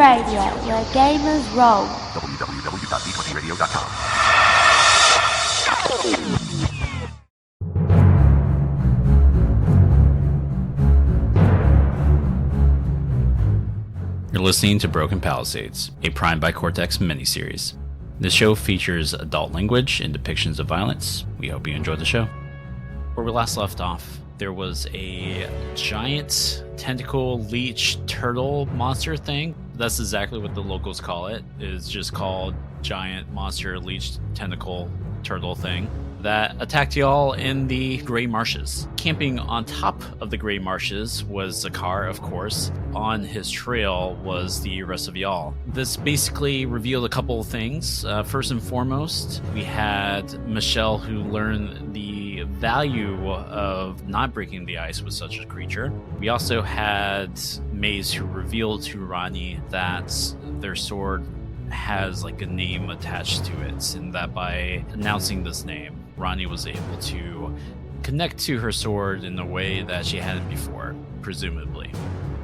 Radio, where gamers roll. www.d20radio.com. You're listening to Broken Palisades, a Prime by Cortex miniseries. This show features adult language and depictions of violence. We hope you enjoyed the show. Where we last left off, there was a giant tentacle leech turtle monster thing. That's exactly what the locals call it. It's just called giant monster leech tentacle turtle thing that attacked y'all in the Grey Marshes. Camping on top of the Grey Marshes was Zakar, of course. On his trail was the rest of y'all. This basically revealed a couple of things. First and foremost, we had Michelle, who learned the value of not breaking the ice with such a creature. We also had Maze, who revealed to Ronnie that their sword has like a name attached to it, and that by announcing this name, Ronnie was able to connect to her sword in a way that she hadn't before, presumably.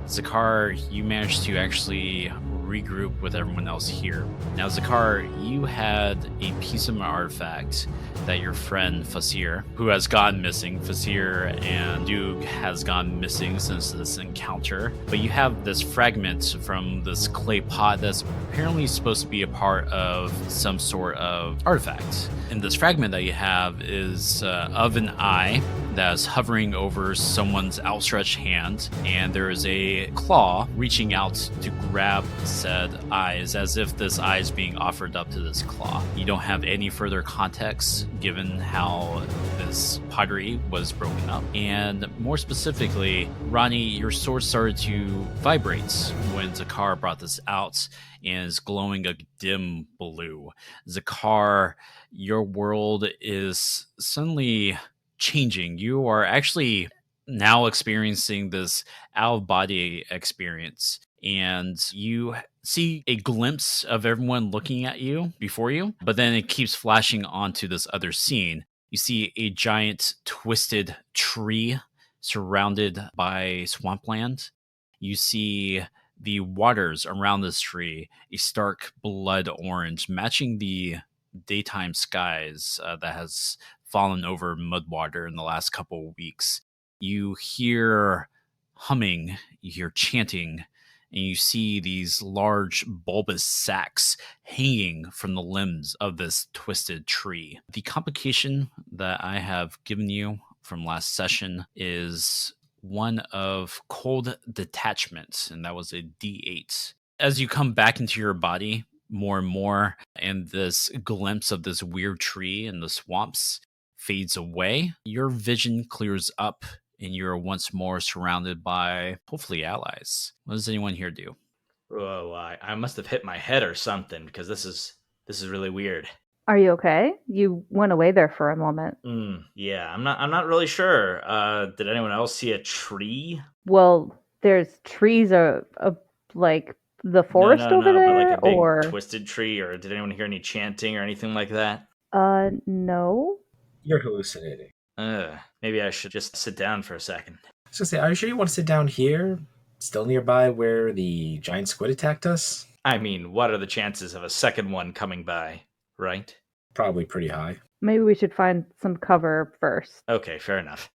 Zakar, you managed to actually regroup with everyone else here. Now, Zakar, you had a piece of an artifact that your friend Fasir, who has gone missing, Fasir and Duke has gone missing since this encounter, but you have this fragment from this clay pot that's apparently supposed to be a part of some sort of artifact. And this fragment that you have is of an eye that's hovering over someone's outstretched hand, and there is a claw reaching out to grab said eyes, as if this eye is being offered up to this claw. You don't have any further context given how this pottery was broken up. And more specifically, Ronnie, your sword started to vibrate when Zakar brought this out and is glowing a dim blue. Zakar, your world is suddenly changing. You are actually now experiencing this out-of-body experience, and you see a glimpse of everyone looking at you before you, but then it keeps flashing onto this other scene. You see a giant twisted tree surrounded by swampland. You see the waters around this tree, a stark blood orange, matching the daytime skies that has fallen over Mudwater in the last couple of weeks. You hear humming, you hear chanting, and you see these large bulbous sacs hanging from the limbs of this twisted tree. The complication that I have given you from last session is one of cold detachment, and that was a D8. As you come back into your body more and more, and this glimpse of this weird tree in the swamps fades away, your vision clears up, and you're once more surrounded by, hopefully, allies. What does anyone here do? Whoa, I must have hit my head or something, because this is really weird. Are you okay? You went away there for a moment. Yeah, I'm not really sure. Did anyone else see a tree? Well, there's trees like the forest over there, but like a big or twisted tree, or did anyone hear any chanting or anything like that? No. You're hallucinating. Maybe I should just sit down for a second. I was gonna say, are you sure you want to sit down here? Still nearby where the giant squid attacked us? I mean, what are the chances of a second one coming by, right? Probably pretty high. Maybe we should find some cover first. Okay, fair enough.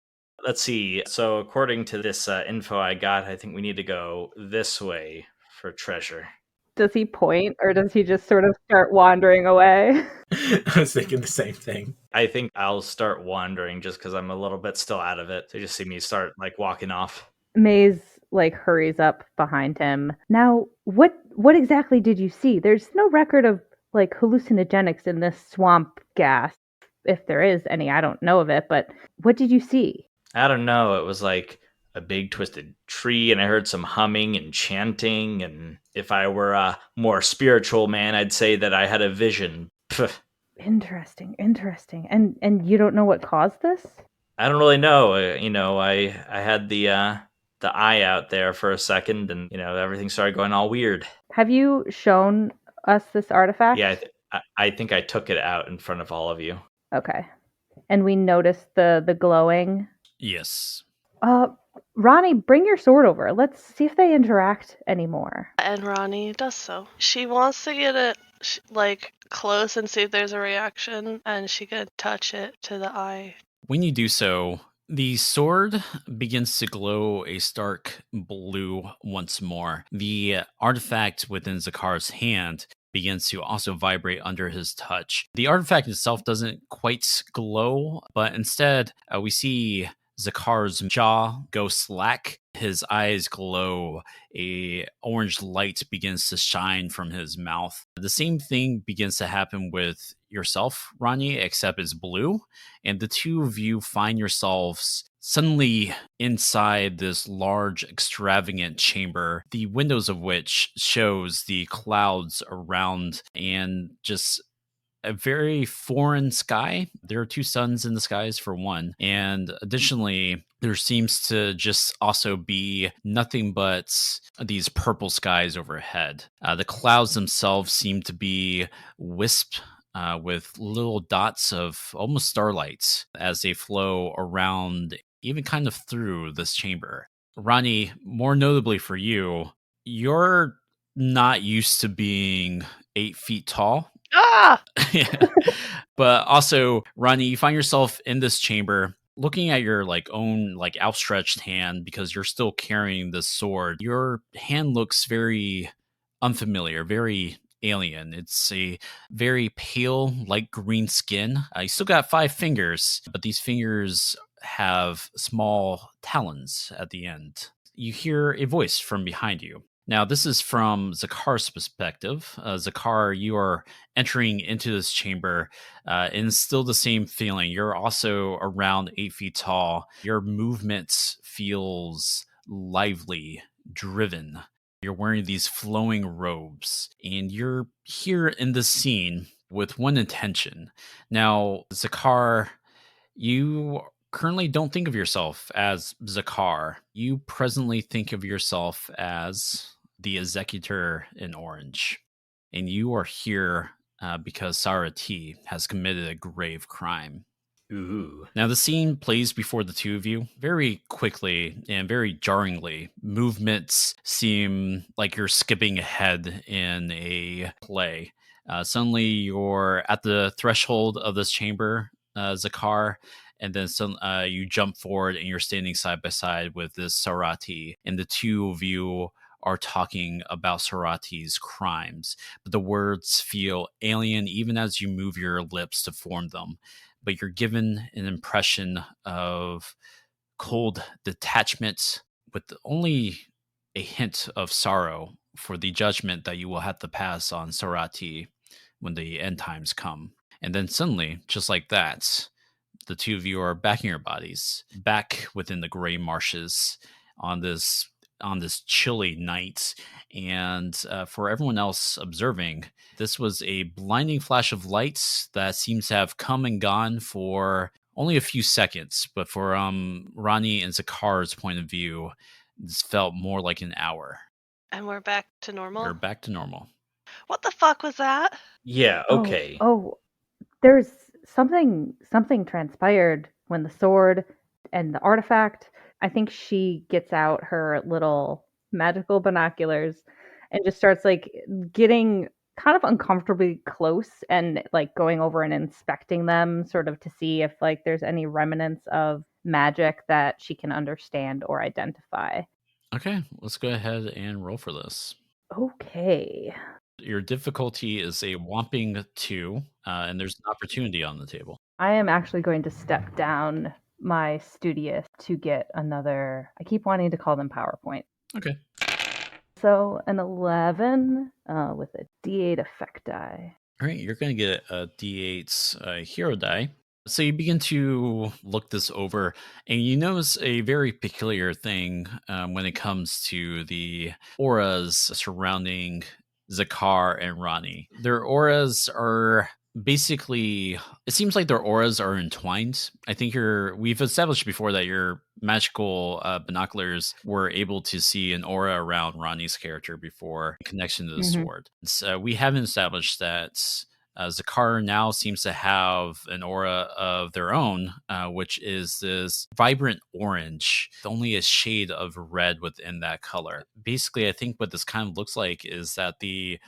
Let's see. So according to this info I got, I think we need to go this way for treasure. Does he point, or does he just sort of start wandering away? I was thinking the same thing. I think I'll start wandering just because I'm a little bit still out of it. So you just see me start like walking off. Maze like hurries up behind him. Now, what exactly did you see? There's no record of like hallucinogenics in this swamp gas. If there is any, I don't know of it, but what did you see? I don't know. It was like a big twisted tree, and I heard some humming and chanting, and if I were a more spiritual man, I'd say that I had a vision. Pff. Interesting. And you don't know what caused this? I don't really know. I had the eye out there for a second, and everything started going all weird. Have you shown us this artifact? Yeah, I think I took it out in front of all of you. Okay. And we noticed the glowing? Yes. Ronnie, bring your sword over. Let's see if they interact anymore. And Ronnie does so. She wants to get it close and see if there's a reaction, and she could touch it to the eye. When you do so, the sword begins to glow a stark blue once more. The artifact within Zakar's hand begins to also vibrate under his touch. The artifact itself doesn't quite glow, but instead we see Zakar's jaw go slack. His eyes glow. A orange light begins to shine from his mouth. The same thing begins to happen with yourself, Ronnie, except it's blue. And the two of you find yourselves suddenly inside this large, extravagant chamber, the windows of which shows the clouds around and just a very foreign sky. There are two suns in the skies for one. And additionally, there seems to just also be nothing but these purple skies overhead. The clouds themselves seem to be wisp with little dots of almost starlight as they flow around, even kind of through this chamber. Ronnie, more notably for you, you're not used to being 8 feet tall. Ah! But also, Ronnie, you find yourself in this chamber looking at your own outstretched hand because you're still carrying this sword. Your hand looks very unfamiliar, very alien. It's a very pale, light green skin. You still got 5 fingers, but these fingers have small talons at the end. You hear a voice from behind you. Now, this is from Zakar's perspective. Zakar, you are entering into this chamber, and still the same feeling. You're also around 8 feet tall. Your movement feels lively, driven. You're wearing these flowing robes, and you're here in this scene with one intention. Now, Zakar, you currently don't think of yourself as Zakar. You presently think of yourself as the executor in orange. And you are here because Sarah T has committed a grave crime. Ooh. Now, the scene plays before the two of you very quickly and very jarringly. Movements seem like you're skipping ahead in a play. Suddenly, you're at the threshold of this chamber, Zakar, and then you jump forward and you're standing side by side with this Sarati, and the two of you are talking about Sarati's crimes. But the words feel alien even as you move your lips to form them. But you're given an impression of cold detachment with only a hint of sorrow for the judgment that you will have to pass on Sarati when the end times come. And then suddenly, just like that, the two of you are back in your bodies, back within the gray marshes on this chilly night. And for everyone else observing, this was a blinding flash of light that seems to have come and gone for only a few seconds. But for Ronnie and Zakar's point of view, this felt more like an hour. And we're back to normal? We're back to normal. What the fuck was that? Yeah, okay. Oh, there's something transpired when the sword and the artifact. I think she gets out her little magical binoculars and just starts getting kind of uncomfortably close and going over and inspecting them sort of to see if there's any remnants of magic that she can understand or identify. Okay, let's go ahead and roll for this. Okay. Your difficulty is a whopping 2, and there's an opportunity on the table. I am actually going to step down my studious to get another. I keep wanting to call them PowerPoint. Okay. So an 11 with a D8 effect die. All right, you're going to get a D8 hero die. So you begin to look this over, and you notice a very peculiar thing when it comes to the auras surrounding Zakar and Ronnie. Their auras are basically, it seems like their auras are entwined. I think we've established before that your magical binoculars were able to see an aura around Ronnie's character before in connection to the sword. So we haven't established that Zakar now seems to have an aura of their own, which is this vibrant orange, only a shade of red within that color. Basically, I think what this kind of looks like is that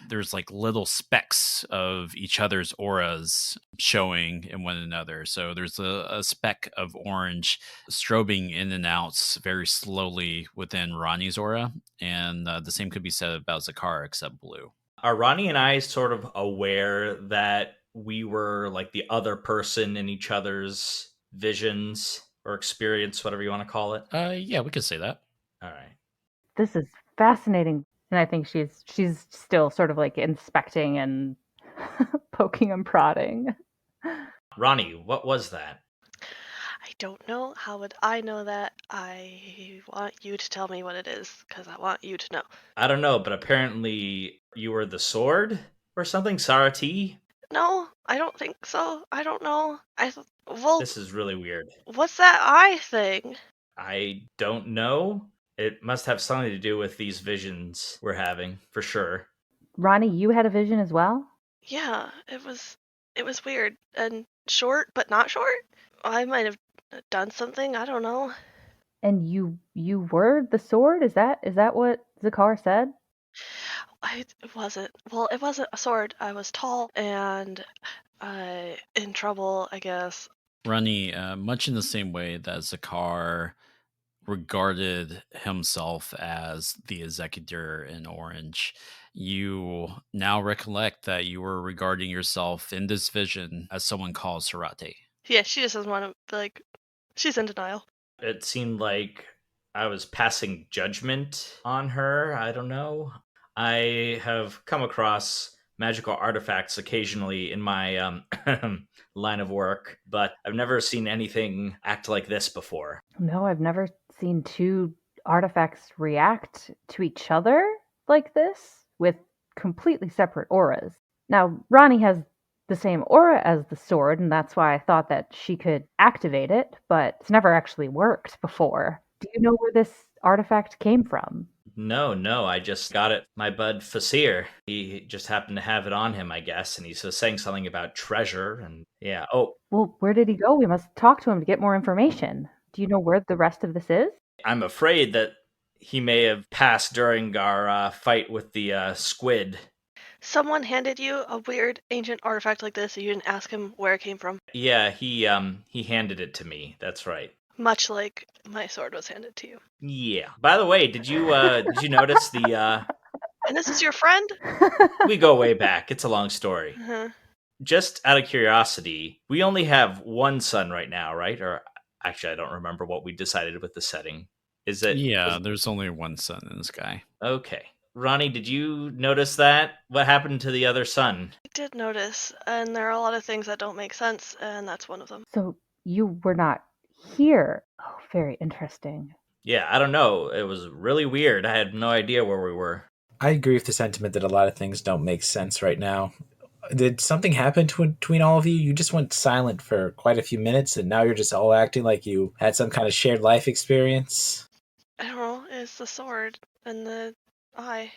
there's like little specks of each other's auras showing in one another. So there's a speck of orange strobing in and out very slowly within Ronnie's aura, and the same could be said about Zakar, except blue. Are Ronnie and I sort of aware that we were like the other person in each other's visions or experience, whatever you want to call it? Yeah, we could say that. All right. This is fascinating. And I think she's still sort of like inspecting and poking and prodding. Ronnie, what was that? I don't know. How would I know that? I want you to tell me what it is, because I want you to know. I don't know, but apparently you were the sword or something, Sarati? No, I don't think so. I don't know. Well, This is really weird. what's that eye thing? I don't know. It must have something to do with these visions we're having, for sure. Ronnie, you had a vision as well? Yeah, it was weird and short, but not short. I might have done something. I don't know. And you were the sword? Is that what Zakar said? It wasn't. Well, it wasn't a sword. I was tall and in trouble, I guess. Ronnie, much in the same way that Zakar regarded himself as the executor in Orange, you now recollect that you were regarding yourself in this vision as someone called Sarate. Yeah, she just doesn't want to, like, she's in denial. It seemed like I was passing judgment on her. I don't know. I have come across magical artifacts occasionally in my line of work, but I've never seen anything act like this before. No, I've never seen two artifacts react to each other like this with completely separate auras. Now, Ronnie has the same aura as the sword, and that's why I thought that she could activate it, but it's never actually worked before. Do you know where this artifact came from? No, I just got it. My bud Fasir, he just happened to have it on him, I guess, and he was saying something about treasure, and yeah. Oh, Well, where did he go? We must talk to him to get more information. Do you know where the rest of this is? I'm afraid that he may have passed during our fight with the squid. Someone handed you a weird ancient artifact like this, and you didn't ask him where it came from. Yeah, he handed it to me. That's right. Much like my sword was handed to you. Yeah. By the way, did you notice the And this is your friend? we go way back. It's a long story. Uh-huh. Just out of curiosity, we only have one sun right now, right? Or actually, I don't remember what we decided with the setting. Is it? Yeah, there's only one sun in the sky. Okay. Ronnie, did you notice that? What happened to the other sun? I did notice, and there are a lot of things that don't make sense, and that's one of them. So you were not here. Oh, very interesting. Yeah, I don't know. It was really weird. I had no idea where we were. I agree with the sentiment that a lot of things don't make sense right now. Did something happen between all of you? You just went silent for quite a few minutes, and now you're just all acting like you had some kind of shared life experience. I don't know, it's the sword and the eye.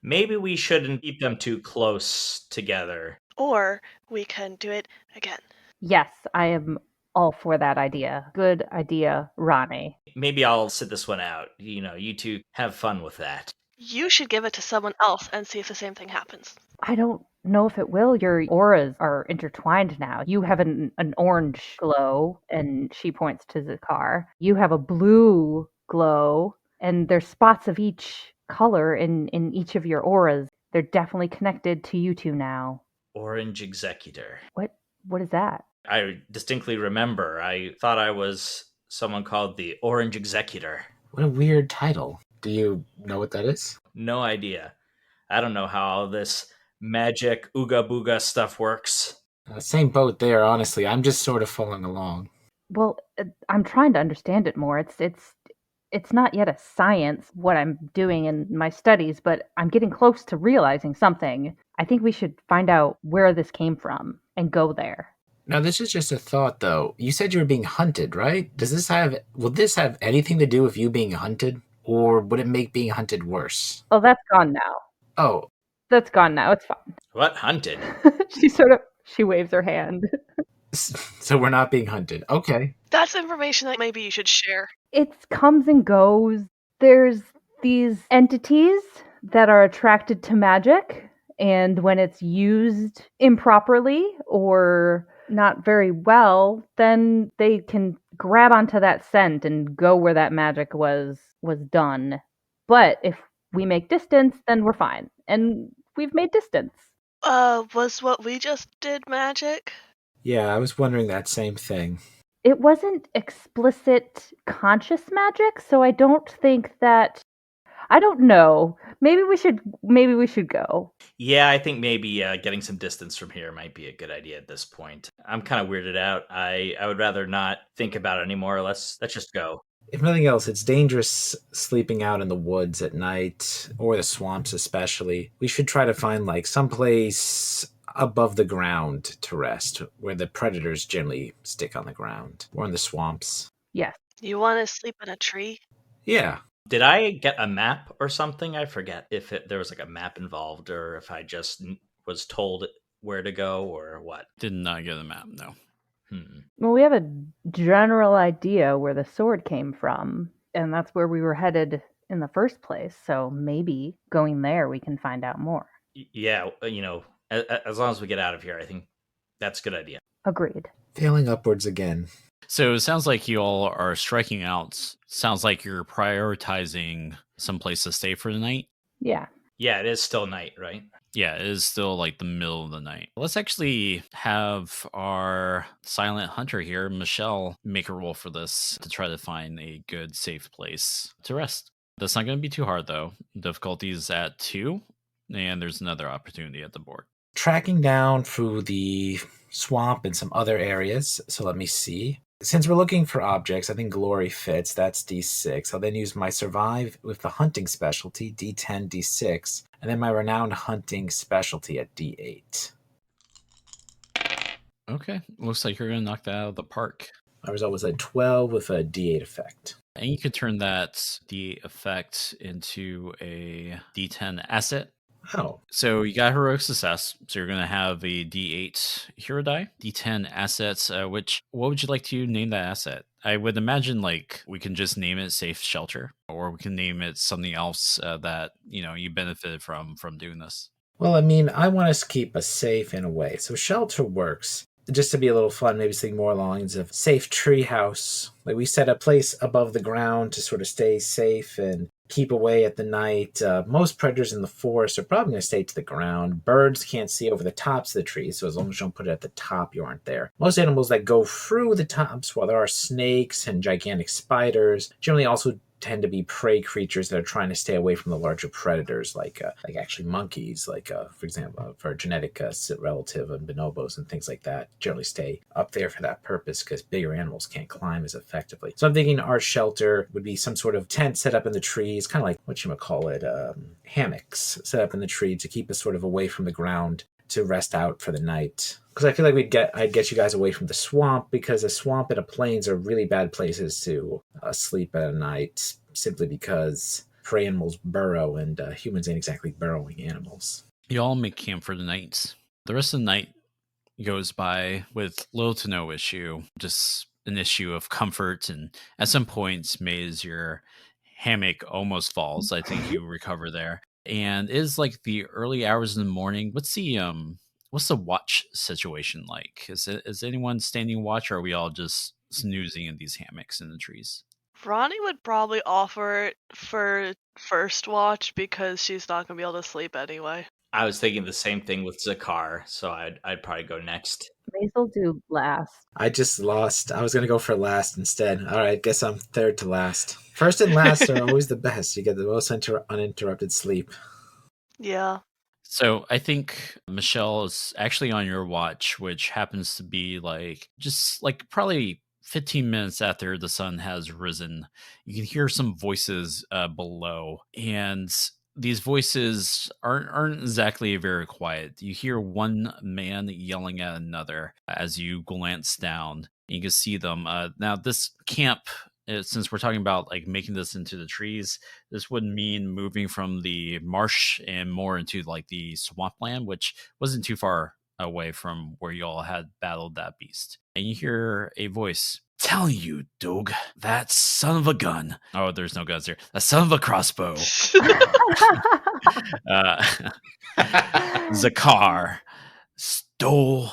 Maybe we shouldn't keep them too close together. Or we can do it again. Yes, I am all for that idea. Good idea, Ronnie. Maybe I'll sit this one out. You know, you two have fun with that. You should give it to someone else and see if the same thing happens. I don't know if it will. Your auras are intertwined now. You have an orange glow, and she points to Zakar. You have a blue glow, and there's spots of each color in each of your auras. They're definitely connected to you two now. Orange Executor. What is that? I distinctly remember. I thought I was someone called the Orange Executor. What a weird title. Do you know what that is? No idea. I don't know how all this magic ooga booga stuff works. Same boat there, honestly. I'm just sort of following along. Well, I'm trying to understand it more. It's not yet a science what I'm doing in my studies, but I'm getting close to realizing something. I think we should find out where this came from and go there. Now, this is just a thought, though. You said you were being hunted, right? Will this have anything to do with you being hunted? Or would it make being hunted worse? Oh, that's gone now. Oh, That's gone now. It's fine. What? Hunted? She sort of She waves her hand. So we're not being hunted. Okay. That's information that maybe you should share. It comes and goes. There's these entities that are attracted to magic, and when it's used improperly or not very well, then they can grab onto that scent and go where that magic was done. But if we make distance, then we're fine. And we've made distance. Was what we just did magic? Yeah, I was wondering that same thing. It wasn't explicit conscious magic, so I don't think that I don't know. Maybe we should go. Yeah, I think maybe getting some distance from here might be a good idea at this point. I'm kind of weirded out. I would rather not think about it anymore. Let's just go. If nothing else, it's dangerous sleeping out in the woods at night, or the swamps especially. We should try to find like someplace above the ground to rest, where the predators generally stick on the ground, or in the swamps. Yes. You want to sleep in a tree? Yeah. Did I get a map or something? I forget if there was like a map involved or if I just was told where to go or what. Did not get a map, no. Well, we have a general idea where the sword came from, and that's where we were headed in the first place. So maybe going there, we can find out more. Yeah, as long as we get out of here, I think that's a good idea. Agreed. Failing upwards again. So it sounds like you all are striking out. Sounds like you're prioritizing some place to stay for the night. Yeah. Yeah, it is still night, right? Yeah, it is still like the middle of the night. Let's actually have our silent hunter here, Michelle, make a roll for this to try to find a good, safe place to rest. That's not going to be too hard, though. Difficulty is at 2, and there's another opportunity at the board. Tracking down through the swamp and some other areas. So let me see. Since we're looking for objects, I think glory fits. That's D6. I'll then use my survive with the hunting specialty, D10, D6, and then my renowned hunting specialty at D8. Okay, looks like you're going to knock that out of the park. My result was a 12 with a D8 effect. And you could turn that D8 effect into a D10 asset. Oh. So you got heroic success. So you're going to have a D8 hero die, D10 assets, what would you like to name that asset? I would imagine like we can just name it safe shelter, or we can name it something else that, you benefited from doing this. Well, I mean, I want to keep us safe in a way. So shelter works. Just to be a little fun, maybe something more along the lines of safe treehouse. Like we set a place above the ground to sort of stay safe and keep away at the night. Most predators in the forest are probably going to stay to the ground. Birds can't see over the tops of the trees, so as long as you don't put it at the top, you aren't there. Most animals that go through the tops, while there are snakes and gigantic spiders, generally also tend to be prey creatures that are trying to stay away from the larger predators, like actually monkeys, for example, for a genetic relative and bonobos and things like that, generally stay up there for that purpose because bigger animals can't climb as effectively. So I'm thinking our shelter would be some sort of tent set up in the trees, kind of like hammocks set up in the tree to keep us sort of away from the ground to rest out for the night. Because I feel like I'd get you guys away from the swamp, because a swamp and a plains are really bad places to sleep at night, simply because prey animals burrow and humans ain't exactly burrowing animals. You all make camp for the night. The rest of the night goes by with little to no issue, just an issue of comfort, and at some points, as your hammock almost falls, I think you recover there. And it is like the early hours in the morning. What's the watch situation like? Is anyone standing watch, or are we all just snoozing in these hammocks in the trees? Ronnie would probably offer it for first watch because she's not going to be able to sleep anyway. I was thinking the same thing with Zakar, so I'd probably go next. Maisel do last. I just lost. I was going to go for last instead. All right, guess I'm third to last. First and last are always the best. You get the most uninterrupted sleep. Yeah. So I think Michelle is actually on your watch, which happens to be just probably 15 minutes after the sun has risen. You can hear some voices below, and these voices aren't exactly very quiet. You hear one man yelling at another as you glance down. You can see them. Now, this camp, since we're talking about making this into the trees, this would mean moving from the marsh and more into the swampland, which wasn't too far away from where you all had battled that beast. And you hear a voice, "Telling you, Doug, that son of a gun." Oh, there's no guns here. That son of a crossbow. uh, Zakar stole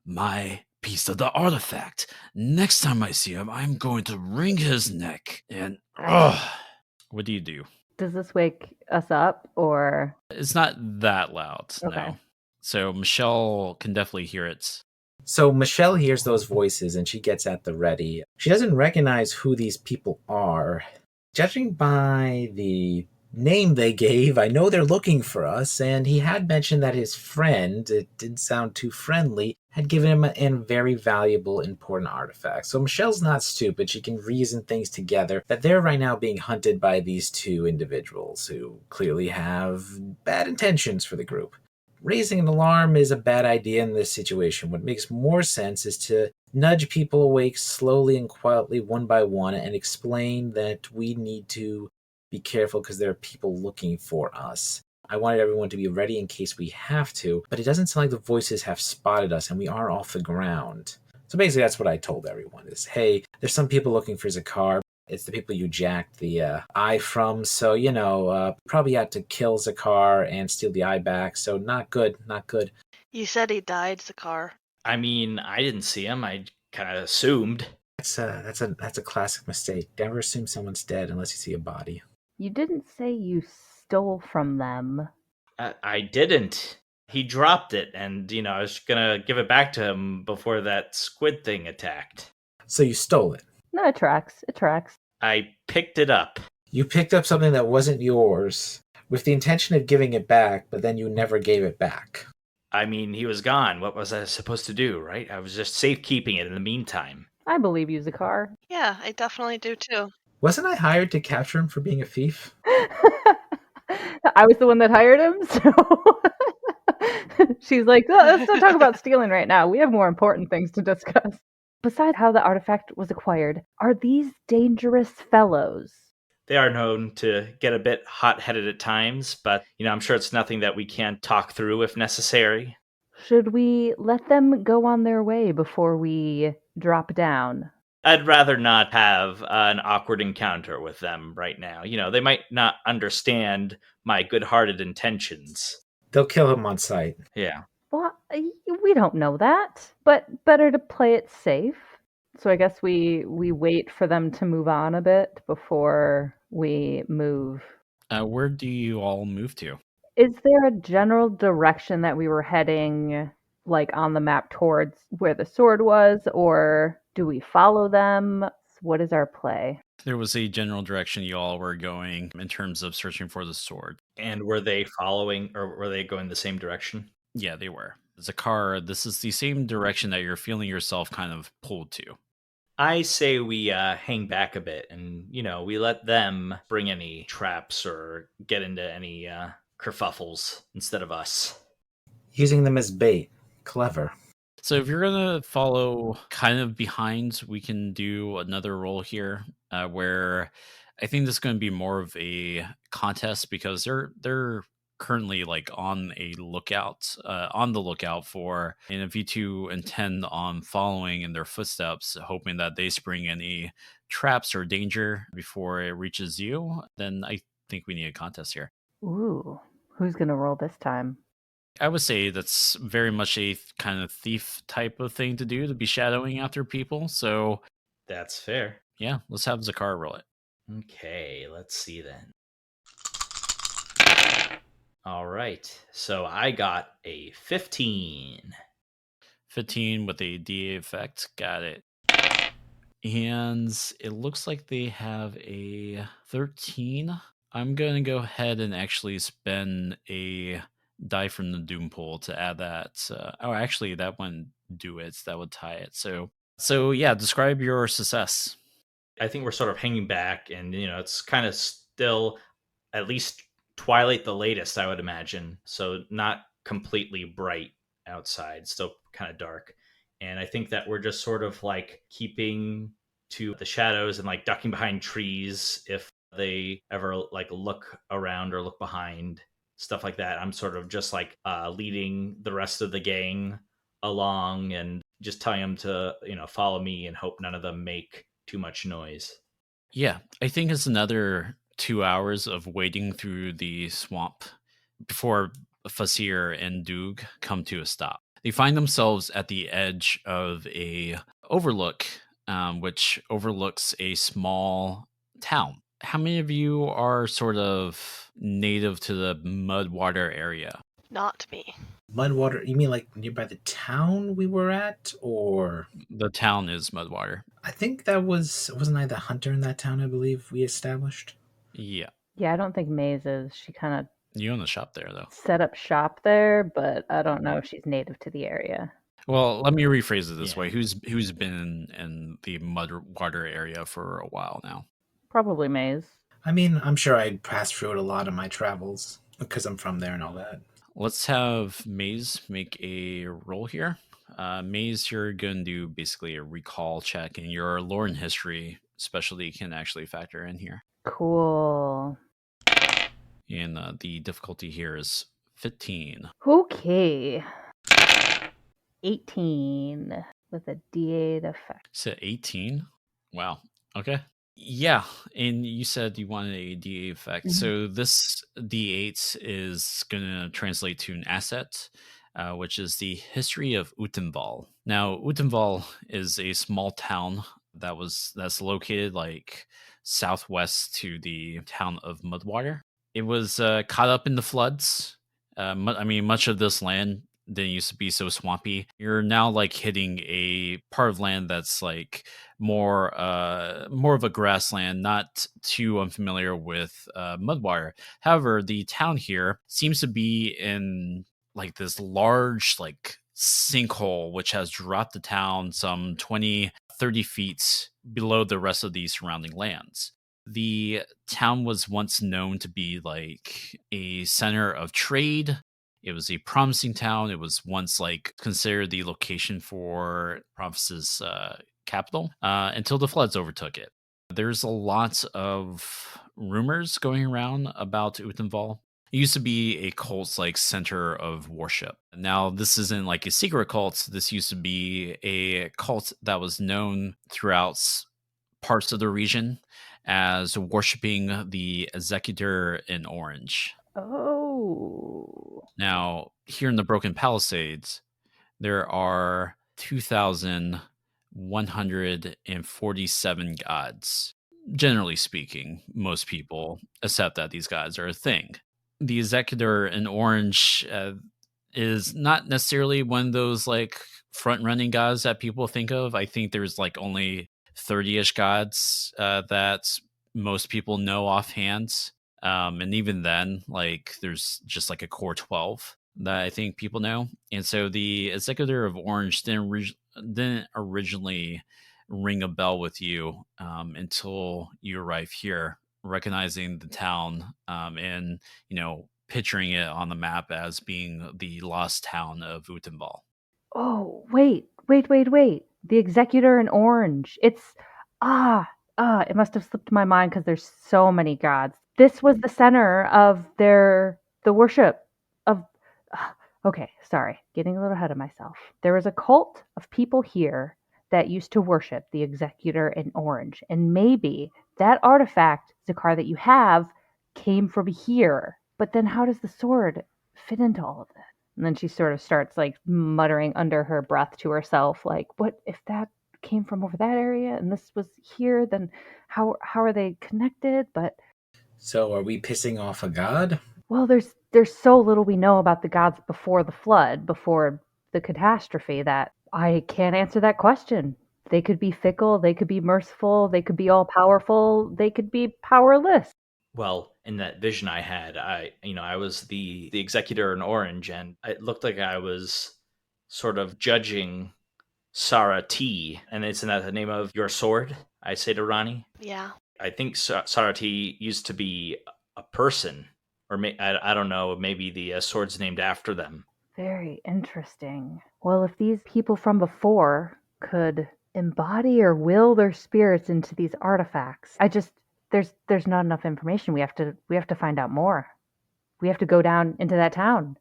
my piece of the artifact. Next time I see him, I'm going to wring his neck. And what do you do? Does this wake us up or? It's not that loud, Okay. no. So Michelle can definitely hear it. So Michelle hears those voices and she gets at the ready. She doesn't recognize who these people are. Judging by the name they gave, I know they're looking for us, and he had mentioned that his friend, it didn't sound too friendly, had given him a very valuable, important artifact. So Michelle's not stupid. She can reason things together that they're right now being hunted by these two individuals who clearly have bad intentions for the group. Raising an alarm is a bad idea in this situation. What makes more sense is to nudge people awake slowly and quietly one by one and explain that we need to be careful because there are people looking for us. I wanted everyone to be ready in case we have to, but it doesn't sound like the voices have spotted us and we are off the ground. So basically that's what I told everyone is, hey, there's some people looking for Zakar. It's the people you jacked the eye from, so, probably had to kill Zakar and steal the eye back, so not good, not good. You said he died, Zakar. I mean, I didn't see him. I kind of assumed. That's a classic mistake. Never assume someone's dead unless you see a body. You didn't say you stole from them. I didn't. He dropped it, and, I was gonna give it back to him before that squid thing attacked. So you stole it. No, it tracks. It tracks. I picked it up. You picked up something that wasn't yours with the intention of giving it back, but then you never gave it back. I mean, he was gone. What was I supposed to do, right? I was just safekeeping it in the meantime. I believe you, Zakar. Yeah, I definitely do too. Wasn't I hired to capture him for being a thief? I was the one that hired him, so she's like, oh, let's not talk about stealing right now. We have more important things to discuss. Besides how the artifact was acquired, are these dangerous fellows? They are known to get a bit hot-headed at times, but, I'm sure it's nothing that we can't talk through if necessary. Should we let them go on their way before we drop down? I'd rather not have an awkward encounter with them right now. They might not understand my good-hearted intentions. They'll kill him on sight. Yeah. Well, we don't know that, but better to play it safe. So I guess we wait for them to move on a bit before we move. Where do you all move to? Is there a general direction that we were heading, like on the map towards where the sword was, or do we follow them? What is our play? There was a general direction you all were going in terms of searching for the sword. And were they following, or were they going the same direction? Yeah, they were. Zakar, this is the same direction that you're feeling yourself kind of pulled to. I say we hang back a bit and, we let them bring any traps or get into any kerfuffles instead of us. Using them as bait. Clever. So if you're going to follow kind of behind, we can do another roll here where I think this is going to be more of a contest because they're currently like on the lookout for, and if you two intend on following in their footsteps, hoping that they spring any traps or danger before it reaches you, then I think we need a contest here. Ooh, who's gonna roll this time? I would say that's very much a kind of thief type of thing to do, to be shadowing after people. So that's fair. Yeah, let's have Zakar roll it. Okay, let's see then. All right, so I got a 15. 15 with a DA effect. Got it. And it looks like they have a 13. I'm going to go ahead and actually spend a die from the Doom pool to add that. Actually, that wouldn't do it. That would tie it. So yeah, describe your success. I think we're sort of hanging back, and it's kind of still at least twilight the latest, I would imagine. So not completely bright outside, still kind of dark. And I think that we're just sort of like keeping to the shadows and like ducking behind trees if they ever like look around or look behind, stuff like that. I'm sort of just like leading the rest of the gang along and just telling them to, follow me and hope none of them make too much noise. Yeah, I think it's another 2 hours of wading through the swamp before Fasir and Doog come to a stop. They find themselves at the edge of a overlook, which overlooks a small town. How many of you are sort of native to the Mudwater area? Not me. Mudwater, you mean like nearby the town we were at? Or The town is Mudwater. I think that wasn't I the hunter in that town, I believe we established? Yeah. Yeah, I don't think Maze is. She kind of You own a shop there, though. set up shop there, but I don't know if she's native to the area. Well, let me rephrase it this Yeah. way. Who's been in the Mudwater area for a while now? Probably Maze. I mean, I'm sure I passed through it a lot on my travels because I'm from there and all that. Let's have Maze make a roll here. Maze, you're going to do basically a recall check, and your lore and history specialty can actually factor in here. Cool. And the difficulty here is 15. Okay. 18 with a D8 effect. So 18? Wow. Okay. Yeah, and you said you wanted a D8 effect. So this D8 is going to translate to an asset, which is the history of Utenval. Now, Utenval is a small town that's located like southwest to the town of Mudwater. It was caught up in the floods. Much of this land didn't used to be so swampy. You're now like hitting a part of land that's like more of a grassland, not too unfamiliar with Mudwater. However, the town here seems to be in like this large like sinkhole which has dropped the town some 20-30 feet below the rest of the surrounding lands. The town was once known to be like a center of trade. It was a promising town. It was once like considered the location for province's capital until the floods overtook it. There's a lot of rumors going around about Utenval. It used to be a cult's like center of worship. Now this isn't like a secret cult. This used to be a cult that was known throughout parts of the region as worshiping the Executor in Orange. Oh. Now, here in the Broken Palisades, there are 2,147 gods. Generally speaking, most people accept that these gods are a thing. The Executor in Orange is not necessarily one of those like front-running gods that people think of. I think there's like only 30-ish gods that most people know offhand. And even then, like there's just like a core 12 that I think people know. And so the Executor of Orange didn't originally ring a bell with you until you arrive here, recognizing the town and, picturing it on the map as being the lost town of Utenval. Oh, wait. The Executor in Orange. It must have slipped my mind because there's so many gods. This was the center of the worship of. Okay, sorry, getting a little ahead of myself. There was a cult of people here that used to worship the Executor in Orange, and maybe that artifact, Zakar, that you have, came from here. But then, how does the sword fit into all of this? And then she sort of starts like muttering under her breath to herself, like, "What if that came from over that area and this was here? Then how are they connected?" But So are we pissing off a god? well, there's so little we know about the gods before the flood, before the catastrophe, that I can't answer that question. They could be fickle, they could be merciful, they could be all powerful, they could be powerless. Well, in that vision I had, I was the Executor in Orange, and it looked like I was sort of judging Sarah T, and isn't that the name of your sword? I say to Ronnie. Yeah. I think Sarah T used to be a person, or I don't know, maybe the sword's named after them. Very interesting. Well, if these people from before could embody or will their spirits into these artifacts, there's not enough information. We have to find out more. We have to go down into that town.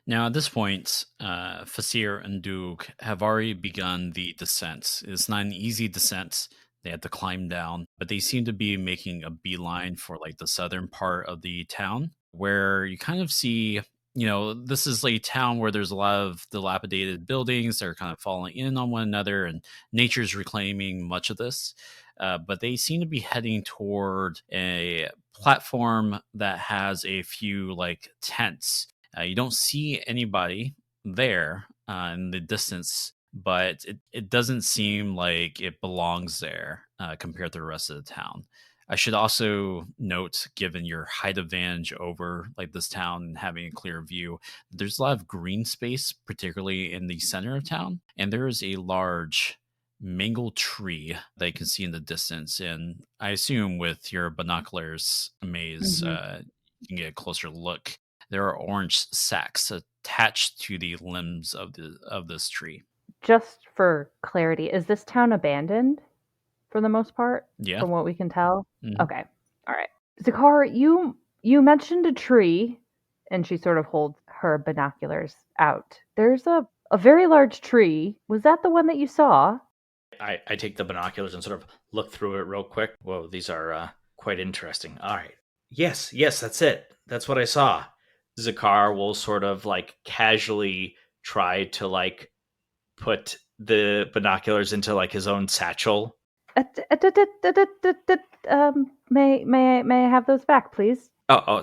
Now, at this point, Fasir and Duke have already begun the descent. It's not an easy descent. They have to climb down, but they seem to be making a beeline for like the southern part of the town, where you kind of see, this is like a town where there's a lot of dilapidated buildings that are kind of falling in on one another, and nature's reclaiming much of this. But they seem to be heading toward a platform that has a few like tents. You don't see anybody there in the distance, but it doesn't seem like it belongs there compared to the rest of the town. I should also note, given your height advantage over like this town and having a clear view, there's a lot of green space, particularly in the center of town, and there is a large mangled tree that you can see in the distance. And I assume with your binoculars, Maze, you can get a closer look. There are orange sacks attached to the limbs of this tree. Just for clarity, is this town abandoned for the most part? Yeah. From what we can tell? Mhm. Okay. All right. Zakar, you mentioned a tree, and she sort of holds her binoculars out. There's a very large tree. Was that the one that you saw? I take the binoculars and sort of look through it real quick. Whoa, these are quite interesting. All right. Yes, that's it. That's what I saw. Zakar will sort of like casually try to like put the binoculars into like his own satchel. May I have those back, please?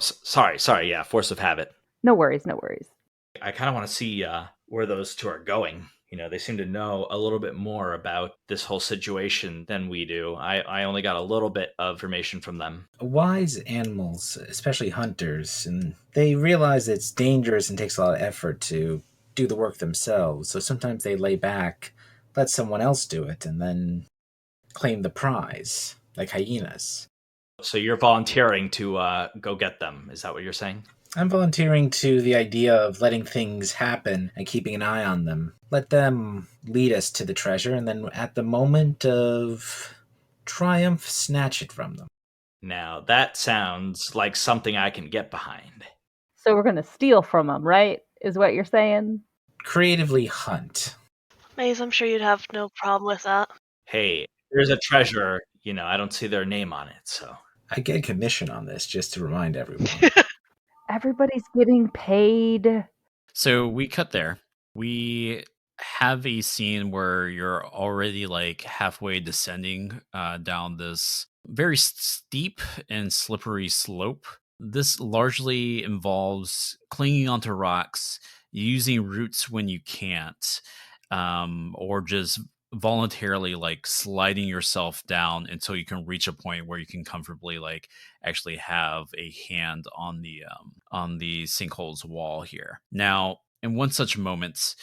Sorry. Yeah, force of habit. No worries. I kind of want to see where those two are going. They seem to know a little bit more about this whole situation than we do. I only got a little bit of information from them. Wise animals, especially hunters, and they realize it's dangerous and takes a lot of effort to do the work themselves. So sometimes they lay back, let someone else do it, and then claim the prize, like hyenas. So you're volunteering to go get them. Is that what you're saying? I'm volunteering to the idea of letting things happen and keeping an eye on them. Let them lead us to the treasure, and then at the moment of triumph, snatch it from them. Now, that sounds like something I can get behind. So we're going to steal from them, right? Is what you're saying? Creatively hunt. Maze, I'm sure you'd have no problem with that. Hey, there's a treasure, I don't see their name on it, so. I get a commission on this, just to remind everyone. Everybody's getting paid. So we cut there. We have a scene where you're already like halfway descending down this very steep and slippery slope. This largely involves clinging onto rocks, using roots when you can't, or just voluntarily like sliding yourself down until you can reach a point where you can comfortably like actually have a hand on the sinkhole's wall here. Now, in one such moment,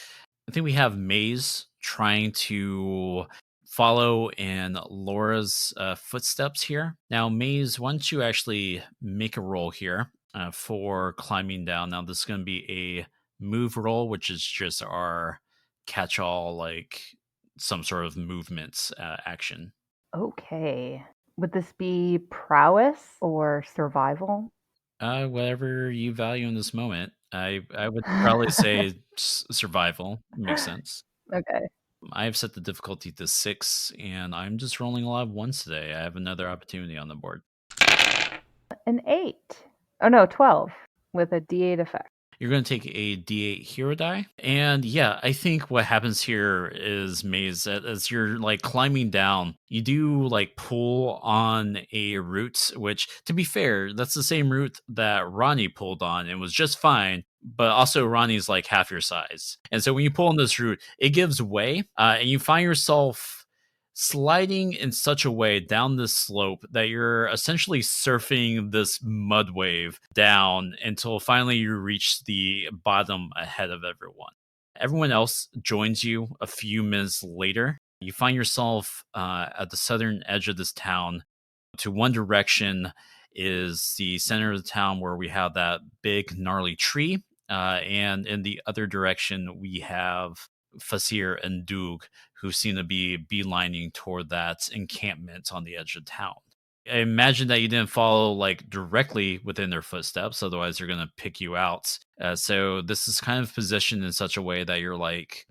I think we have Maze trying to follow in Laura's footsteps here. Now, Maze, why don't you actually make a roll here for climbing down? Now, this is going to be a move roll, which is just our catch-all, like some sort of movement action. Okay. Would this be prowess or survival? Whatever you value in this moment. I would probably say survival. Makes sense. Okay. I have set the difficulty to 6, and I'm just rolling a lot of ones today. I have another opportunity on the board. An 8. Oh no, 12 with a D8 effect. You're going to take a D8 hero die. And yeah, I think what happens here is, Maze, as you're like climbing down, you do like pull on a root, which, to be fair, that's the same root that Ronnie pulled on and was just fine. But also Ronnie's like half your size. And so when you pull on this root, it gives way and you find yourself sliding in such a way down this slope that you're essentially surfing this mud wave down until finally you reach the bottom ahead of everyone. Everyone else joins you a few minutes later. You find yourself at the southern edge of this town. To one direction is the center of the town where we have that big gnarly tree. And in the other direction, we have Fasir and Doog, who seem to be beelining toward that encampment on the edge of town. I imagine that you didn't follow like directly within their footsteps, otherwise they're going to pick you out. So this is kind of positioned in such a way that you're like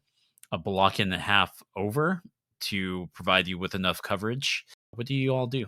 a block and a half over to provide you with enough coverage. What do you all do?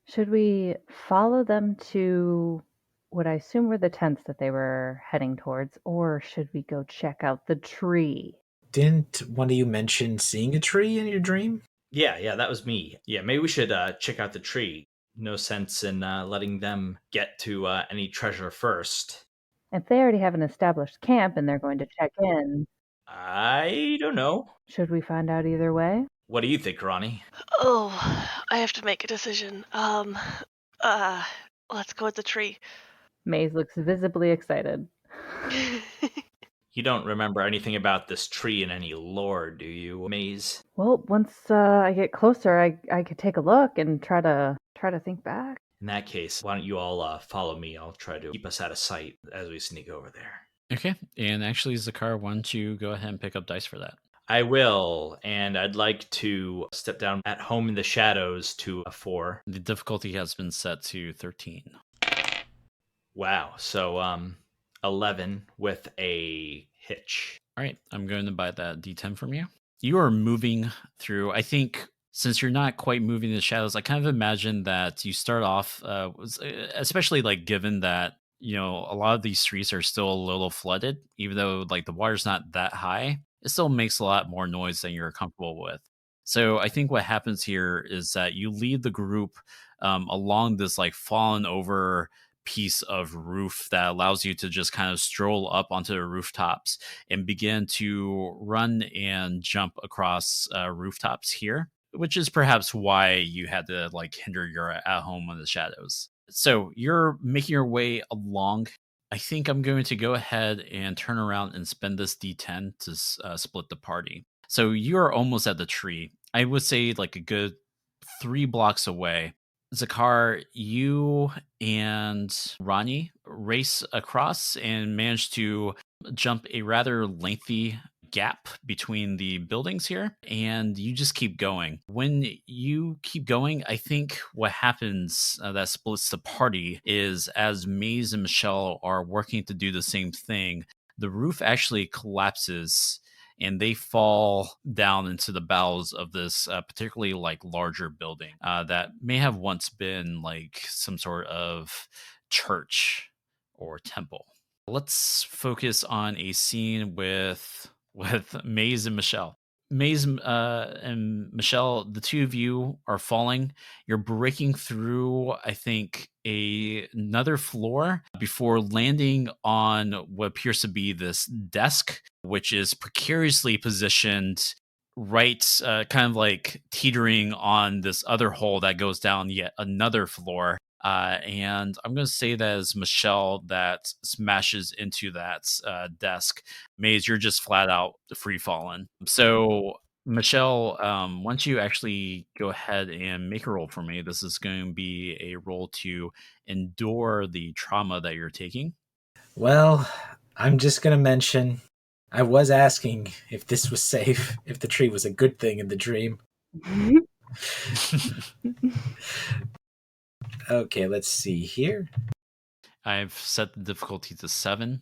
Should we follow them to what I assume were the tents that they were heading towards, or should we go check out the tree? Didn't one of you mention seeing a tree in your dream? Yeah, that was me. Yeah, maybe we should check out the tree. No sense in letting them get to any treasure first. If they already have an established camp and they're going to check in, I don't know. should we find out either way? What do you think, Ronnie? Oh, I have to make a decision. Let's go with the tree. Maze looks visibly excited. You don't remember anything about this tree in any lore, do you, Maze? Well, once I get closer, I could take a look and try to think back. In that case, why don't you all follow me? I'll try to keep us out of sight as we sneak over there. Okay. And actually, Zakar, why don't you go ahead and pick up dice for that? I will, and I'd like to step down at home in the shadows to a 4. The difficulty has been set to 13. Wow, so 11 with a hitch. All right. I'm going to buy that D10 from you. You are moving through, I think, since you're not quite moving in the shadows, I kind of imagine that you start off, especially like given that, you know, a lot of these streets are still a little flooded, even though like the water's not that high, it still makes a lot more noise than you're comfortable with. So I think what happens here is that you lead the group along this like fallen over piece of roof that allows you to just kind of stroll up onto the rooftops and begin to run and jump across rooftops here, which is perhaps why you had to like hinder your at home in the shadows. So you're making your way along. I think I'm going to go ahead and turn around and spend this D10 to split the party. So you're almost at the tree. I would say like a good 3 blocks away. Zakar, you and Ronnie race across and manage to jump a rather lengthy gap between the buildings here, and you just keep going. When you keep going, I think what happens that splits the party is as Maze and Michelle are working to do the same thing, the roof actually collapses and they fall down into the bowels of this particularly like larger building that may have once been like some sort of church or temple. Let's focus on a scene with Maze and Michelle. Maze and Michelle, the two of you are falling. You're breaking through, I think, another floor before landing on what appears to be this desk, which is precariously positioned right, kind of like teetering on this other hole that goes down yet another floor. And I'm going to say that as Michelle that smashes into that desk. Maze, you're just flat out free falling. So, Michelle, why don't you actually go ahead and make a roll for me? This is going to be a roll to endure the trauma that you're taking. Well, I'm just going to mention I was asking if this was safe, if the tree was a good thing in the dream. Okay, let's see here. I've set the difficulty to 7.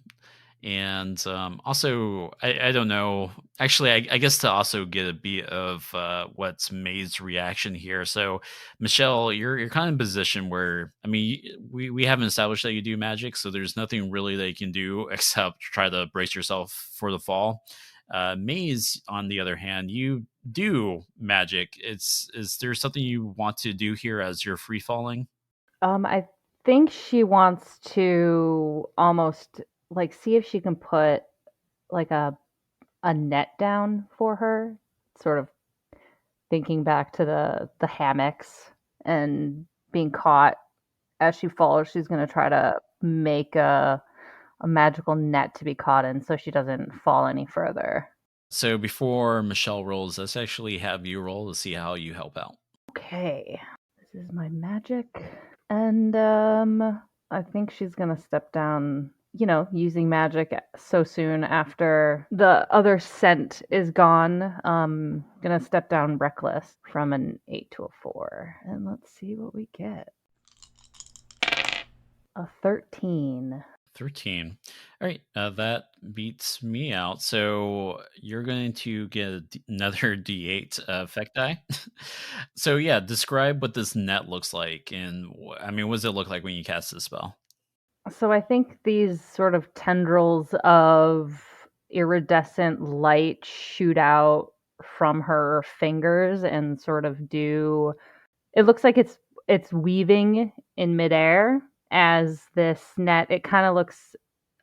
And also, I don't know. Actually, I guess to also get a beat of what's May's reaction here. So, Michelle, you're kind of in a position where, I mean, we haven't established that you do magic, so there's nothing really that you can do except try to brace yourself for the fall. Maze, on the other hand, you do magic. Is there something you want to do here as you're free falling? I think she wants to almost like see if she can put like a net down for her, sort of thinking back to the hammocks and being caught as she falls. She's going to try to make a magical net to be caught in so she doesn't fall any further. So before Michelle rolls, let's actually have you roll to see how you help out. Okay, this is my magic. And I think she's going to step down, using magic so soon after the other scent is gone. Going to step down reckless from an 8 to a 4. And let's see what we get. A 13. 13. All right, that beats me out. So you're going to get another D8 effect die. So yeah, describe what this net looks like, and I mean, what does it look like when you cast the spell? So I think these sort of tendrils of iridescent light shoot out from her fingers and sort of do. It looks like it's weaving in midair as this net. It kind of looks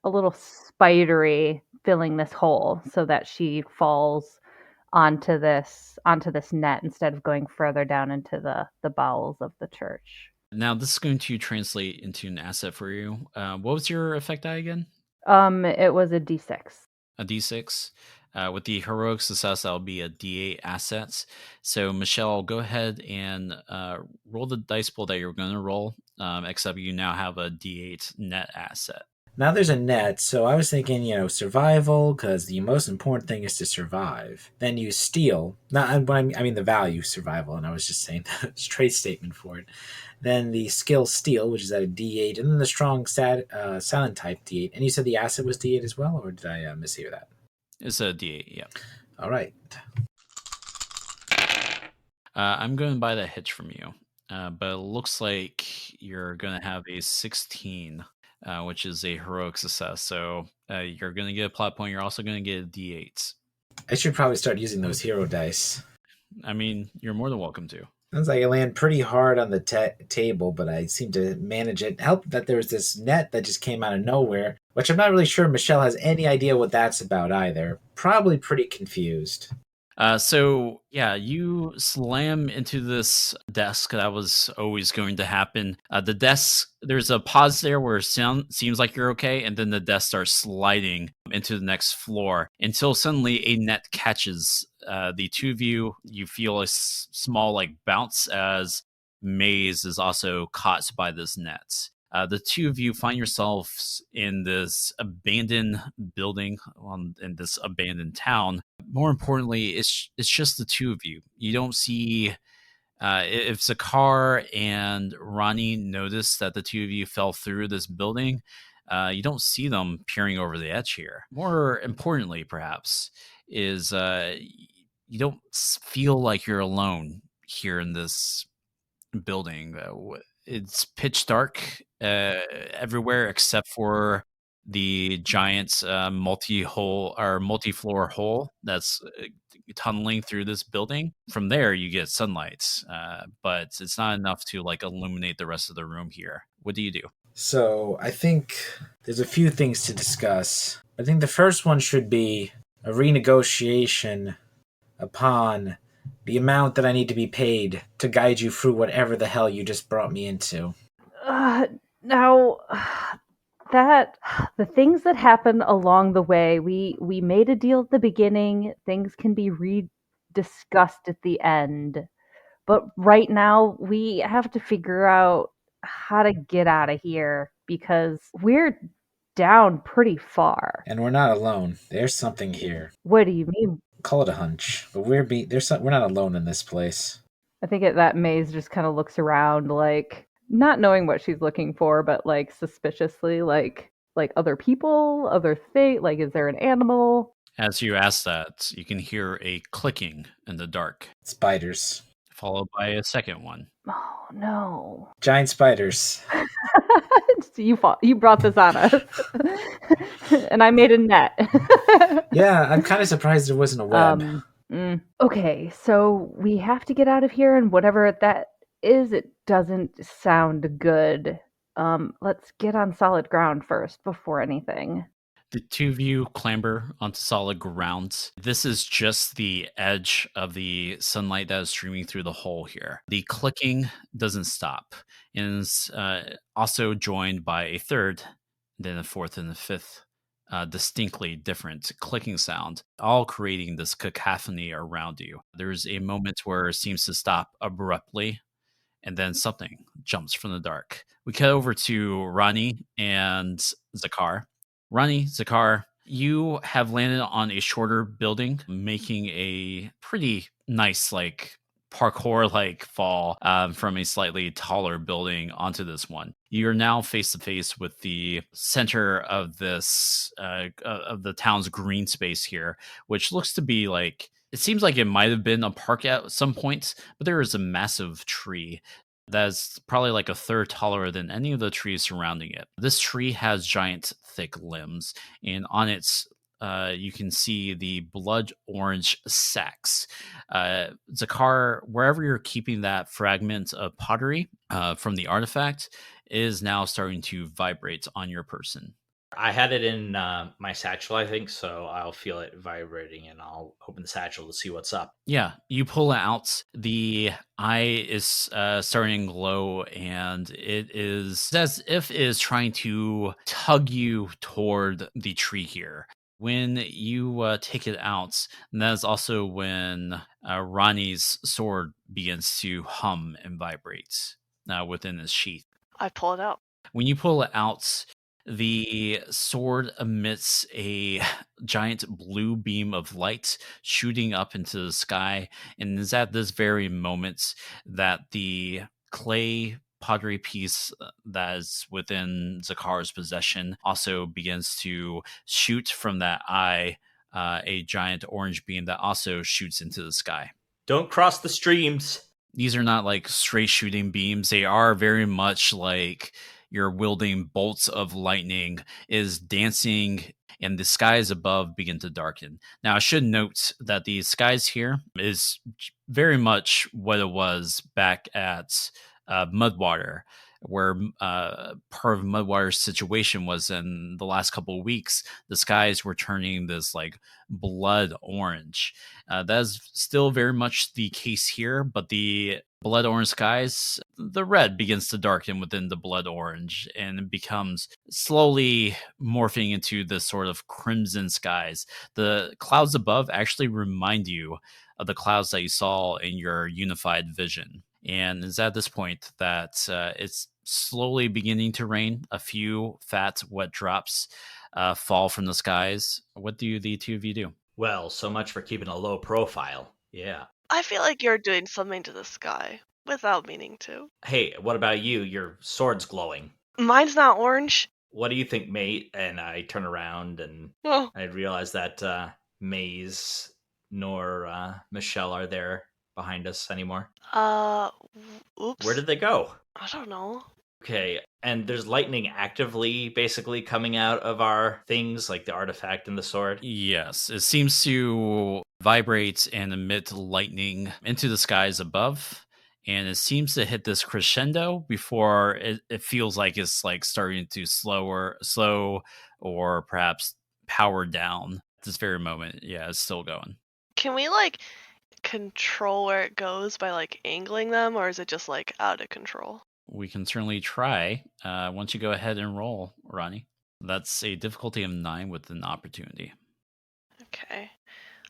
a little spidery, filling this hole so that she falls onto this net instead of going further down into the bowels of the church. Now this is going to translate into an asset for you. What was your effect die again? It was a D6. A D6. With the heroic success, that'll be a D8 assets. So Michelle, go ahead and roll the dice pool that you're going to roll, except you now have a D8 net asset. Now there's a net, so I was thinking, survival, because the most important thing is to survive. Then you steal. I mean the value survival, and I was just saying the trade statement for it. Then the skill steal, which is at a D8, and then the strong silent type D8. And you said the asset was D8 as well, or did I mishear that? It's a D8, yeah. All right. I'm going to buy that hitch from you, but it looks like you're going to have a 16. Which is a heroic success. So you're going to get a plot point. You're also going to get a D8. I should probably start using those hero dice. I mean, you're more than welcome to. Sounds like I land pretty hard on the table, but I seem to manage it. Help that there was this net that just came out of nowhere, which I'm not really sure Michelle has any idea what that's about either. Probably pretty confused. So yeah, you slam into this desk. That was always going to happen. The desk, there's a pause there where it seems like you're okay, and then the desk starts sliding into the next floor until suddenly a net catches the two of you. You feel a small bounce as Maze is also caught by this net. The two of you find yourselves in this abandoned building in this abandoned town. More importantly, it's just the two of you. You don't see if Zakar and Ronnie notice that the two of you fell through this building. You don't see them peering over the edge here. More importantly, perhaps, is you don't feel like you're alone here in this building. It's pitch dark everywhere except for the giant multi-floor hole that's tunneling through this building. From there, you get sunlight, but it's not enough to illuminate the rest of the room here. What do you do? So I think there's a few things to discuss. I think the first one should be a renegotiation upon the amount that I need to be paid to guide you through whatever the hell you just brought me into. Now, that the things that happen along the way, we made a deal at the beginning. Things can be rediscussed at the end, but right now we have to figure out how to get out of here because we're down pretty far. And we're not alone. There's something here. What do you mean? Call it a hunch, but we're not alone in this place. I think that Maze just kind of looks around, not knowing what she's looking for, but suspiciously, like other people, other thing. Is there an animal? As you ask that, you can hear a clicking in the dark, Spiders, followed by a second one. Oh no! Giant spiders. You brought this on us, and I made a net. Yeah, I'm kind of surprised there wasn't a web. Okay, so we have to get out of here, and whatever that is, it doesn't sound good. Let's get on solid ground first before anything. The two of you clamber onto solid ground. This is just the edge of the sunlight that is streaming through the hole here. The clicking doesn't stop, and is also joined by a third, then a fourth, and a fifth distinctly different clicking sound, all creating this cacophony around you. There's a moment where it seems to stop abruptly, and then something jumps from the dark. We cut over to Ronnie and Zakar. Ronnie, Zakar, you have landed on a shorter building, making a pretty nice, parkour like fall from a slightly taller building onto this one. You're now face to face with the center of this of the town's green space here, which looks to be like, it seems like it might have been a park at some points, but there is a massive tree that's probably like a third taller than any of the trees surrounding it. This tree has giant, thick limbs, and on its you can see the blood orange sacks. Zakar, wherever you're keeping that fragment of pottery from the artifact, is now starting to vibrate on your person. I had it in my satchel, I think, so I'll feel it vibrating and I'll open the satchel to see what's up. Yeah, you pull it out. The eye is starting to glow, and it is as if it is trying to tug you toward the tree here. When you take it out, and that is also when Ronnie's sword begins to hum and vibrate within his sheath. I pull it out. When you pull it out, the sword emits a giant blue beam of light shooting up into the sky. And it's at this very moment that the clay pottery piece that is within Zakar's possession also begins to shoot from that eye, a giant orange beam that also shoots into the sky. Don't cross the streams. These are not like straight shooting beams. They are very much like you're wielding bolts of lightning, is dancing, and the skies above begin to darken. Now, I should note that the skies here is very much what it was back at Mudwater, where part of Mudwater's situation was in the last couple of weeks, the skies were turning this like blood orange. That is still very much the case here, but the blood orange skies, the red begins to darken within the blood orange, and it becomes slowly morphing into this sort of crimson skies. The clouds above actually remind you of the clouds that you saw in your unified vision. And it's at this point that it's slowly beginning to rain. A few fat, wet drops fall from the skies. What do the two of you do? Well, so much for keeping a low profile. Yeah. I feel like you're doing something to the sky without meaning to. Hey, what about you? Your sword's glowing. Mine's not orange. What do you think, mate? And I turn around and Oh. I realize that Maze nor Michelle are there behind us anymore. Oops. Where did they go? I don't know. Okay, and there's lightning actively basically coming out of our things, like the artifact and the sword? Yes, it seems to vibrate and emit lightning into the skies above, and it seems to hit this crescendo before it feels like it's like starting to slow or perhaps power down at this very moment. Yeah, it's still going. Can we like control where it goes by like angling them, or is it just like out of control? We can certainly try. Why don't you go ahead and roll, Ronnie? That's a difficulty of 9 with an opportunity. Okay.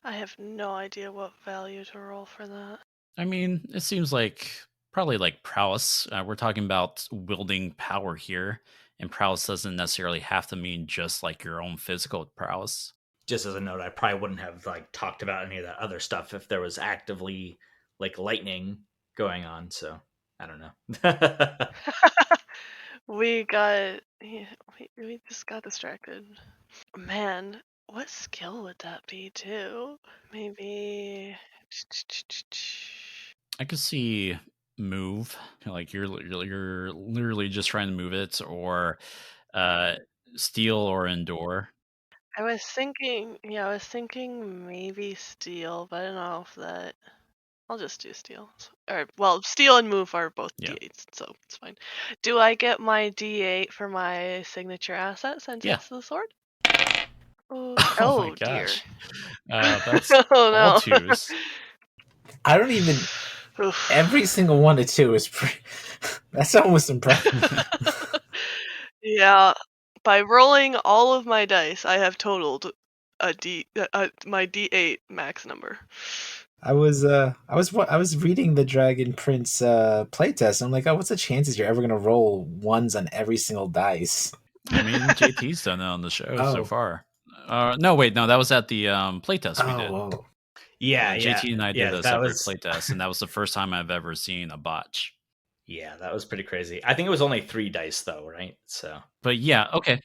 I have no idea what value to roll for that. I mean, it seems like probably like prowess. We're talking about wielding power here, and prowess doesn't necessarily have to mean just like your own physical prowess. Just as a note, I probably wouldn't have like talked about any of that other stuff if there was actively like lightning going on, so I don't know. We just got distracted. Man, what skill would that be too? Maybe I could see move, like you're literally just trying to move it, or steal or endure. I was thinking maybe steal, but I don't know if that. I'll just do steal. Or well, steal and move are both Yeah. D8s, so it's fine. Do I get my D8 for my signature asset since Yeah. it's the sword? Oh Oh my dear. gosh. That's Oh all no. twos. I don't even. Oof. Every single one of two is pretty. That's almost impressive. Yeah, by rolling all of my dice, I have totaled my D8 max number. I was reading the Dragon Prince playtest. I'm like, oh, what's the chances you're ever gonna roll ones on every single dice? I mean, JT's done it on the show so Oh. far. No, wait, no, that was at the playtest we did. Oh, Yeah, JT and I did yeah, a that separate was playtest, and that was the first time I've ever seen a botch. yeah, that was pretty crazy. I think it was only 3 dice though, right? So But yeah, okay.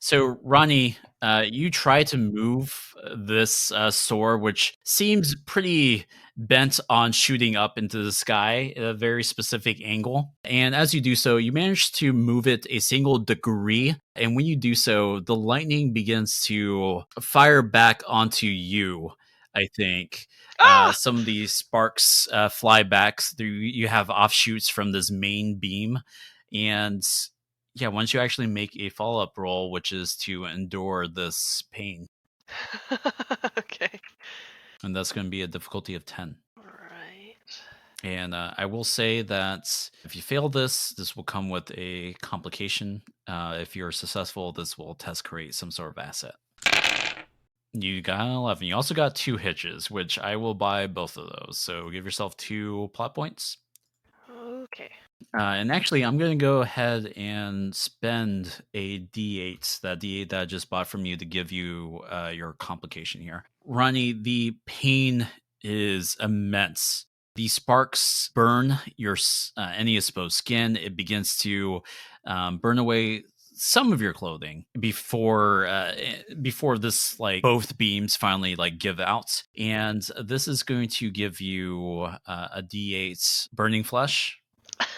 So, Ronnie, you try to move this sword, which seems pretty bent on shooting up into the sky at a very specific angle. And as you do so, you manage to move it a single degree. And when you do so, the lightning begins to fire back onto you, I think. Ah! Some of these sparks fly back through. You have offshoots from this main beam. And yeah, once you actually make a follow up roll, which is to endure this pain, Okay. and that's going to be a difficulty of 10. Right. And I will say that if you fail this, this will come with a complication. If you're successful, this will test create some sort of asset. You got an 11. You also got 2 hitches, which I will buy both of those. So give yourself 2 plot points. Okay. And actually, I'm going to go ahead and spend a D8, that D8 that I just bought from you, to give you your complication here. Ronnie, the pain is immense. The sparks burn your any exposed skin. It begins to burn away some of your clothing before this, like, both beams finally like give out, and this is going to give you a D8 burning flesh.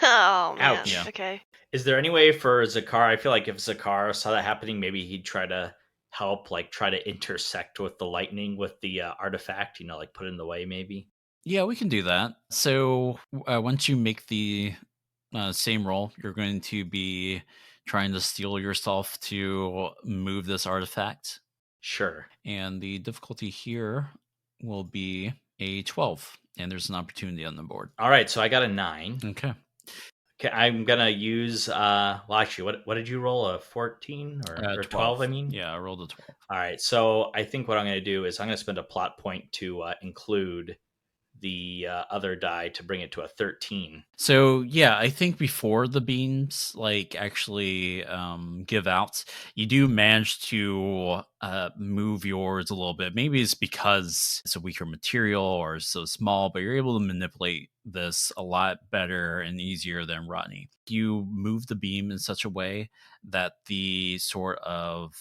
Oh man. Ouch. Yeah. Okay. is there any way for Zakar? I feel like if Zakar saw that happening, maybe he'd try to help, like try to intersect with the lightning with the artifact, like put it in the way maybe. Yeah, we can do that. So once you make the same roll, you're going to be trying to steel yourself to move this artifact. Sure. And the difficulty here will be a 12. And there's an opportunity on the board. All right, so I got a 9. Okay. Okay, I'm gonna use well, actually, what did you roll? A 14 or 12? I mean, Yeah, I rolled a 12. All right, so I think what I'm gonna do is I'm gonna spend a plot point to include the other die to bring it to a 13. So yeah, I think before the beams like actually give out, you do manage to move yours a little bit. Maybe it's because it's a weaker material or so small, but you're able to manipulate this a lot better and easier than Rodney. You move the beam in such a way that the sort of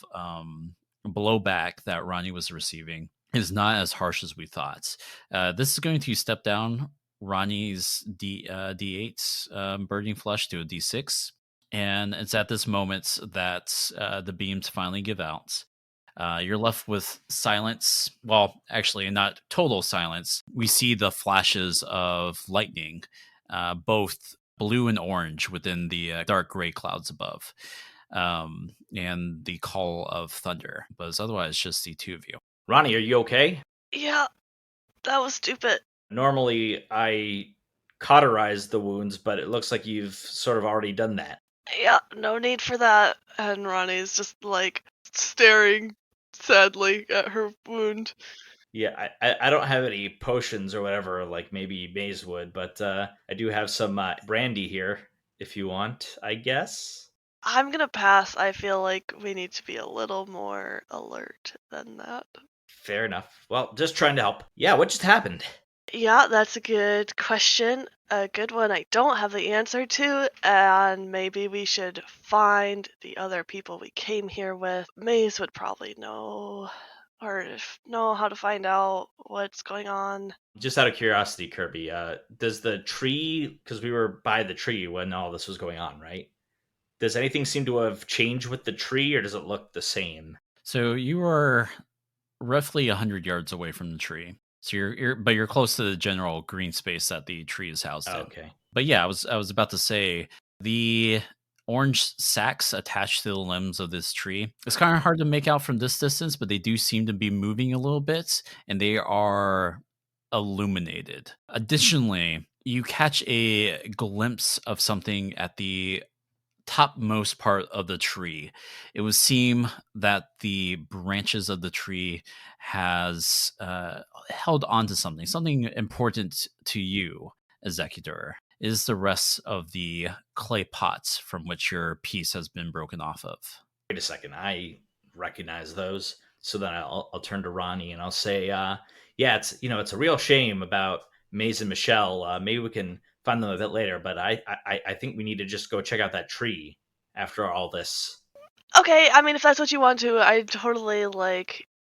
blowback that Rodney was receiving is not as harsh as we thought. This is going to step down Ronnie's D8 burning flesh to a D6. And it's at this moment that the beams finally give out. You're left with silence. Well, actually, not total silence. We see the flashes of lightning, both blue and orange within the dark gray clouds above, and the call of thunder. But it's otherwise just the two of you. Ronnie, are you okay? Yeah. That was stupid. Normally, I cauterize the wounds, but it looks like you've sort of already done that. Yeah. No need for that. And Ronnie's just like staring sadly at her wound. Yeah, I don't have any potions or whatever, like maybe Maze would, but I do have some brandy here if you want, I guess. I'm gonna pass. I feel like we need to be a little more alert than that. Fair enough. Well, just trying to help. Yeah, what just happened? Yeah, that's a good question. A good one I don't have the answer to, and maybe we should find the other people we came here with. Maze would probably know, or know how to find out what's going on. Just out of curiosity, Kirby, does the tree, because we were by the tree when all this was going on, right? Does anything seem to have changed with the tree, or does it look the same? So you are roughly 100 yards away from the tree. So you're close to the general green space that the tree is housed in. Okay. But yeah, I was about to say the orange sacks attached to the limbs of this tree. It's kind of hard to make out from this distance, but they do seem to be moving a little bit, and they are illuminated. Additionally, you catch a glimpse of something at the topmost part of the tree. It would seem that the branches of the tree has held onto something important to you, Executor. Is the rest of the clay pots from which your piece has been broken off of. Wait a second. I recognize those. So then I'll turn to Ronnie and I'll say, yeah, it's a real shame about Maze and Michelle. Maybe we can find them a bit later, but I think we need to just go check out that tree after all this. Okay, I mean, if that's what you want to, I totally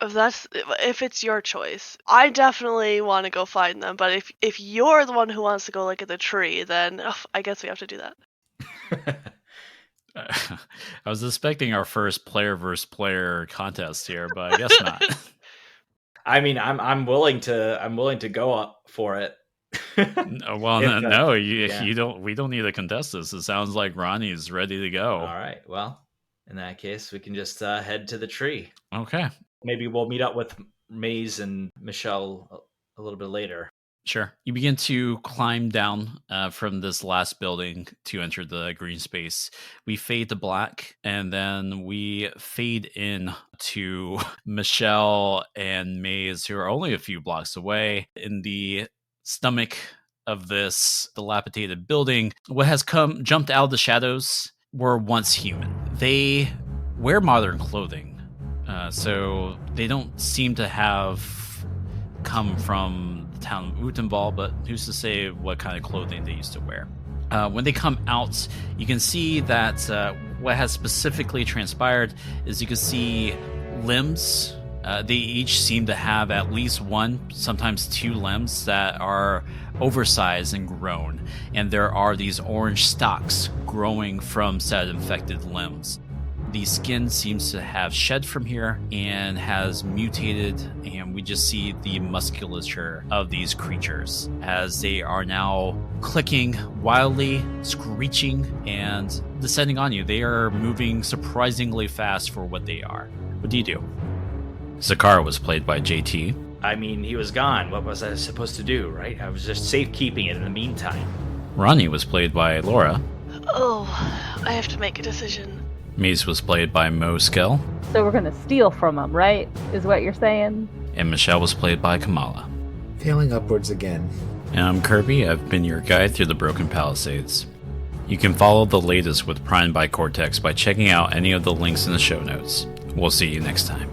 if it's your choice. I definitely want to go find them, but if you're the one who wants to go look at the tree, then I guess we have to do that. I was expecting our first player versus player contest here, but I guess not. I mean, I'm willing to go up for it. No, you don't. We don't need to contest this. It sounds like Ronnie's ready to go. All right. Well, in that case, we can just head to the tree. Okay. Maybe we'll meet up with Maze and Michelle a little bit later. Sure. You begin to climb down from this last building to enter the green space. We fade to black, and then we fade in to Michelle and Maze, who are only a few blocks away in the stomach of this dilapidated building. What has jumped out of the shadows were once human. They wear modern clothing, so they don't seem to have come from the town of Utenval, but who's to say what kind of clothing they used to wear. When they come out, you can see that what has specifically transpired is you can see limbs. They each seem to have at least one, sometimes two limbs that are oversized and grown, and there are these orange stalks growing from said infected limbs. The skin seems to have shed from here and has mutated, and we just see the musculature of these creatures as they are now clicking wildly, screeching, and descending on you. They are moving surprisingly fast for what they are. What do you do? Zakar was played by JT. I mean, he was gone. What was I supposed to do, right? I was just safekeeping it in the meantime. Ronnie was played by Laura. Oh, I have to make a decision. Maze was played by Mo Skel. So we're gonna steal from him, right? Is what you're saying? And Michelle was played by Kamala. Failing upwards again. And I'm Kerby. I've been your guide through the Broken Palisades. You can follow the latest with Prime by Cortex by checking out any of the links in the show notes. We'll see you next time.